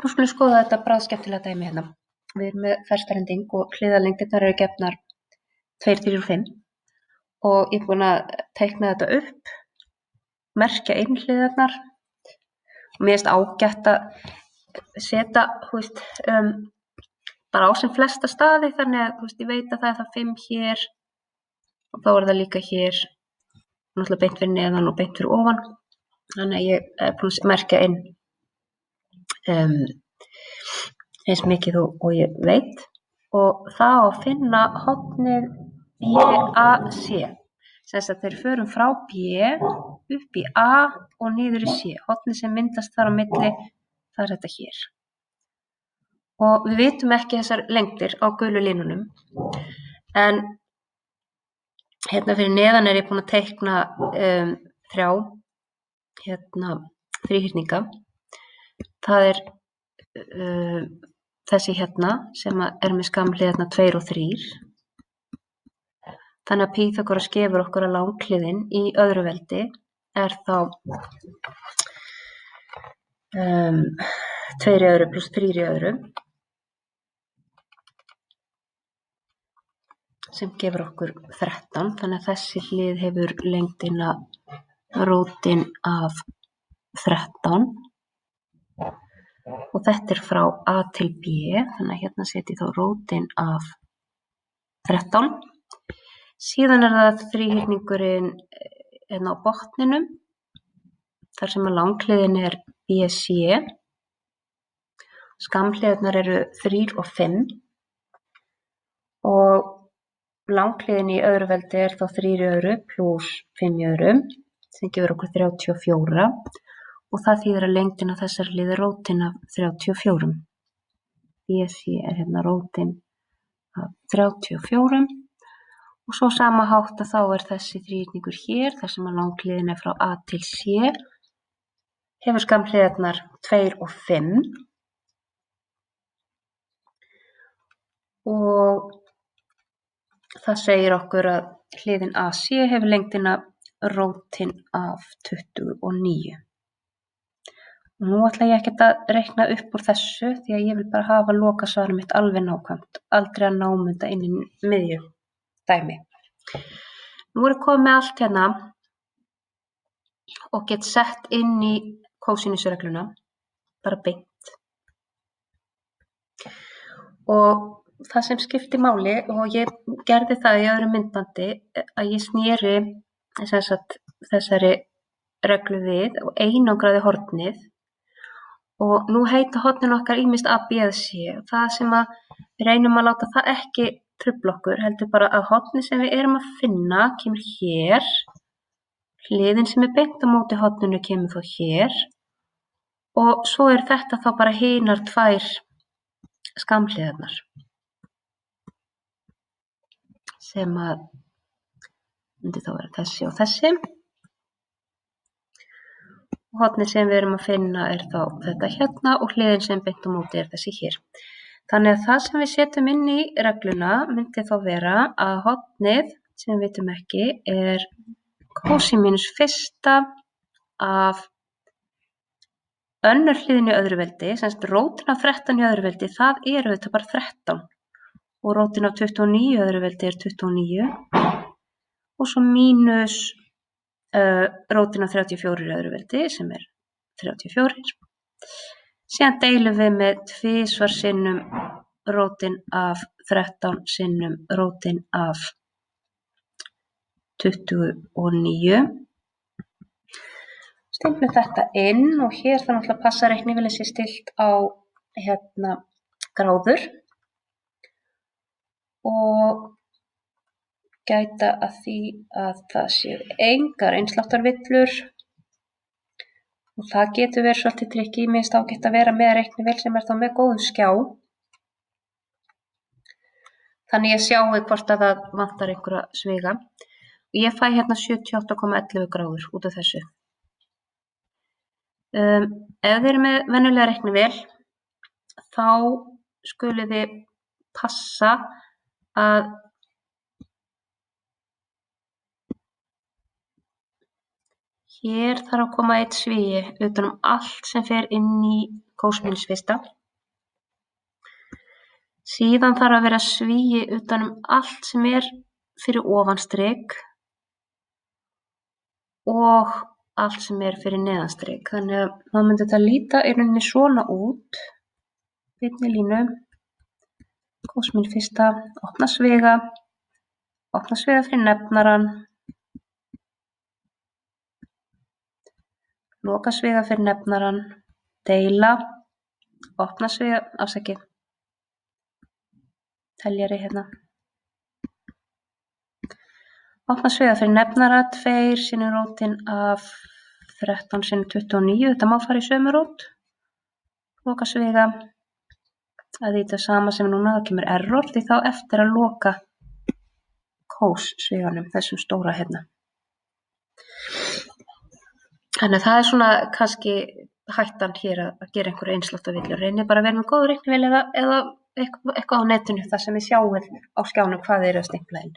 Nú skulum við skoða þetta bráðskemmtilega dæmi hérna. Við erum með ferstærending og hliðarlengdirnar eru gefnar 2, 3 og 5 og ég er búin að teikna þetta upp, merkja inn hliðarnar og mér finnst ágætt að setja, bara á sem flesta staði þannig að ég veit að það er það 5 hér og þá er það líka hér, náttúrulega beint fyrir neðan og beint fyrir ofan. Þannig að ég er búin að merkja inn eins mikið og ég veit og það á að finna hornið BAC. Sem sagt þeir förum frá B upp í A og niður í C. Hornið sem myndast þar á milli, það er þetta hér. Og við vitum ekki þessar lengdir á gulu línunum en hérna fyrir neðan er ég búin að teikna 3 þríhyrninga. Það er þessi hérna sem er með skammhliðarnar 2 og 3. Þannig að Pýþagóras gefur okkur að langhliðin í öðru veldi er þá 2 í öðru pluss 3 í öðru sem gefur okkur 13. Þannig að þessi hlið hefur lengdina rótin af 13 og þetta er frá A til B, þannig að hérna setjum ég þá rótin af 13. Síðan er það þríhyrningurinn hérna á botninum, þar sem að langhliðin er BC. Skammhliðarnar eru 3 og 5 og langhliðin í öðru veldi er þá 3 í öðru pluss 5 í öðru, sem gefur okkur 34. Og það þýðir að lengdin á þessari hlið er rótin af 34. BC er hérna rótin af 34. Og svo sama hátt að þá er þessi þríhyrningur hér, þar sem að langhliðin er frá A til C, hefur skammhliðarnar 2 og 5. Og það segir okkur að hliðin AC hefur lengdina rótin af 29. Og nú ætla ég ekkert að reikna upp úr þessu því að ég vil bara hafa lokasvarið mitt alveg nákvæmt, aldrei að námunda inn í miðju dæmi. Nú er komið með allt hérna og get sett inn í kósinusregluna, bara beint. Og það sem skiptir máli, og ég gerði það í öðru myndbandi, að ég sneri þessari reglu við og einangraði hornið. Og nú heita hornin okkar ýmist A, B eða C. Það sem að við reynum að láta það ekki trufla okkur, heldur bara að hornið sem við erum að finna kemur hér. Hliðin sem er beint á móti horninu kemur þá hér. Og svo er þetta þá bara hinar 2 skammhliðarnar. Sem að myndi þá vera þessi og þessi. Hornið sem við erum að finna er þá þetta hérna og hliðin sem beint á móti er þessi hér. Þannig að það sem við setjum inn í regluna myndi þá vera að hornið sem við vitum ekki er kósínus 1 af önnur hliðin í öðru veldi, sem sagt rótin af 13 í öðru veldi, það er auðvitað bara 13 og rótin af 29 í öðru veldi er 29 og svo mínus rótin af 34 í öðru veldi sem er 34. Síðan deilum við með 2 sinnum rótin af 13 sinnum rótin af 29. Stimplum þetta inn og hér þá náttúrulega passa reiknivélin sér stillt á gráður og gæta að því að það séu engar innsláttarvillur og það getur verið svolítið trikki, mér finnst ágætt að vera með reiknivél sem er þá með góðum skjá. Þannig ég sjái hvort að það vantar einhverja sviga. Og ég fæ hérna 78,11 gráður út af þessu. Ef þið eru með venjulega reiknivél, þá skuluð þið passa að Hér þarf að koma einn svigi utan allt sem fer inn í kósmínsfista. Síðan þarf að vera svigi utan allt sem fyrir ofan strik og allt sem fyrir neðan strik. Þannig að þá myndi þetta líta í rauninni svona út. Beinni línu, kósmínsfista, opna sviga fyrir nefnaran, loka sviga fyrir nefnaran, deila, opna sviga, teljari hérna. Opna sviga fyrir nefnara, 2 sinnum rótin af 13 sinnum 29, þetta má fara í sömu rót. Loka sviga, að því þetta sama sem núna, þá kemur error, því þá eftir að loka kóssviganum, þessum stóra hérna. Þannig að það svona kannski hættan hér að gera einhverju einsláttavillu. Reynið bara að vera með góð reiknivél eða eitthvað á netinu þar sem þið sjáið á skjánum hvað þið eru að stimpla inn.